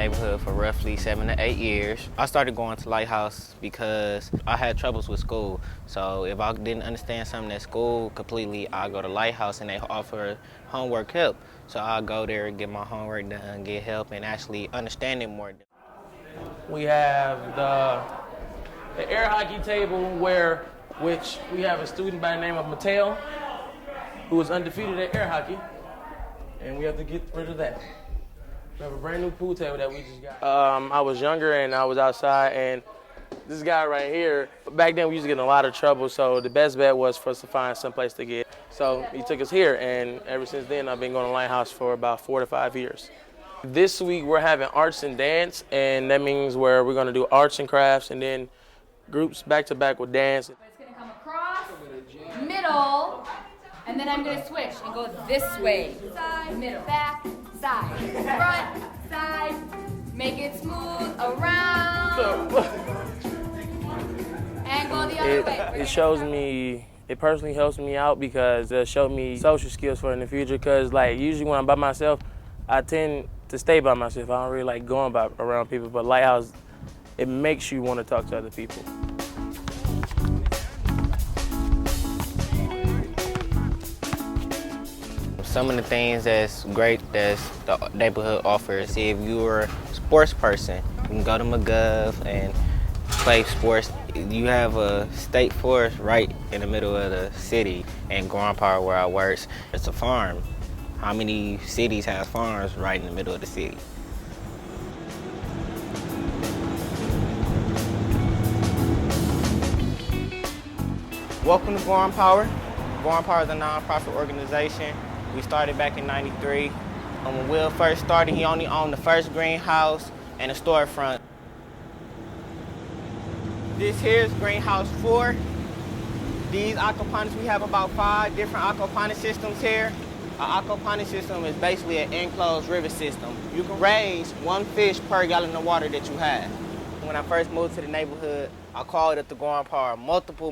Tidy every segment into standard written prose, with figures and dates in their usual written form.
neighborhood for roughly 7 to 8 years. I started going to Lighthouse because I had troubles with school. So if I didn't understand something at school completely, I go to Lighthouse and they offer homework help. So I go there, get my homework done, get help, and actually understand it more. We have the air hockey table which we have a student by the name of Mateo who is undefeated at air hockey, and we have to get rid of that. We have a brand new pool table that we just got. I was younger and I was outside, and this guy right here, back then we used to get in a lot of trouble, so the best bet was for us to find some place to get. So he took us here, and ever since then I've been going to Lighthouse for about 4 to 5 years. This week we're having arts and dance, and that means where we're going to do arts and crafts and then groups back to back with dance. It's going to come across, middle, and then I'm going to switch and go this way. Side, middle, back, side, front, side, make it smooth around, and go the other way. It personally helps me out because it showed me social skills for in the future, because like usually when I'm by myself, I tend to stay by myself. I don't really like going around people, but Lighthouse, it makes you want to talk to other people. Some of the things that's great that the neighborhood offers, if you're a sports person, you can go to McGov and play sports. You have a state forest right in the middle of the city, and Grand Park where I work, it's a farm. How many cities have farms right in the middle of the city? Welcome to Guam Power. Guam Power is a nonprofit organization. We started back in '93. When Will first started, he only owned the first greenhouse and a storefront. This here is greenhouse 4. These aquaponics, we have about 5 different aquaponic systems here. An aquaponic system is basically an enclosed river system. You can raise 1 fish per gallon of water that you have. When I first moved to the neighborhood, I called up the Guam Power multiple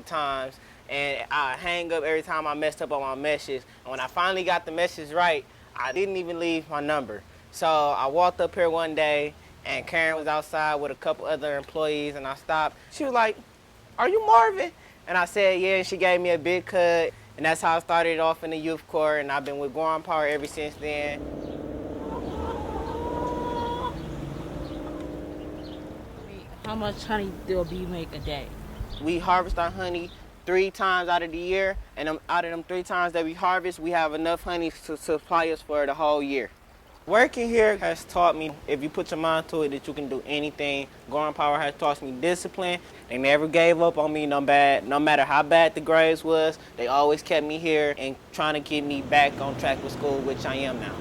times, and I hang up every time I messed up on my message. And when I finally got the message right, I didn't even leave my number. So I walked up here one day, and Karen was outside with a couple other employees, and I stopped. She was like, "Are you Marvin?" And I said, "Yeah," and she gave me a big cut. And that's how I started off in the youth corps, and I've been with Guam Power ever since then. How much honey do you make a day? We harvest our honey 3 times out of the year, and out of them 3 times that we harvest, we have enough honey to supply us for the whole year. Working here has taught me, if you put your mind to it, that you can do anything. Guam Power has taught me discipline. They never gave up on me no matter how bad the grades was. They always kept me here and trying to get me back on track with school, which I am now.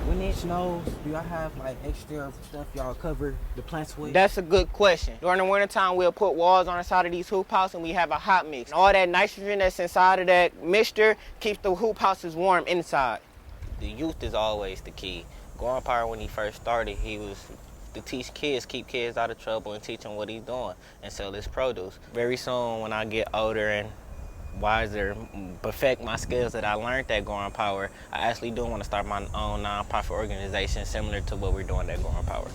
When it snows, do y'all have like extra stuff y'all cover the plants with? That's a good question. During the wintertime, we'll put walls on the side of these hoop houses, and we have a hot mix. And all that nitrogen that's inside of that mixture keeps the hoop houses warm inside. The youth is always the key. Guam Power, when he first started, he was to teach kids, keep kids out of trouble and teach them what he's doing and sell his produce. Very soon, when I get older and wiser, perfect my skills that I learned at Guam Power, I actually do want to start my own nonprofit organization similar to what we're doing at Guam Power.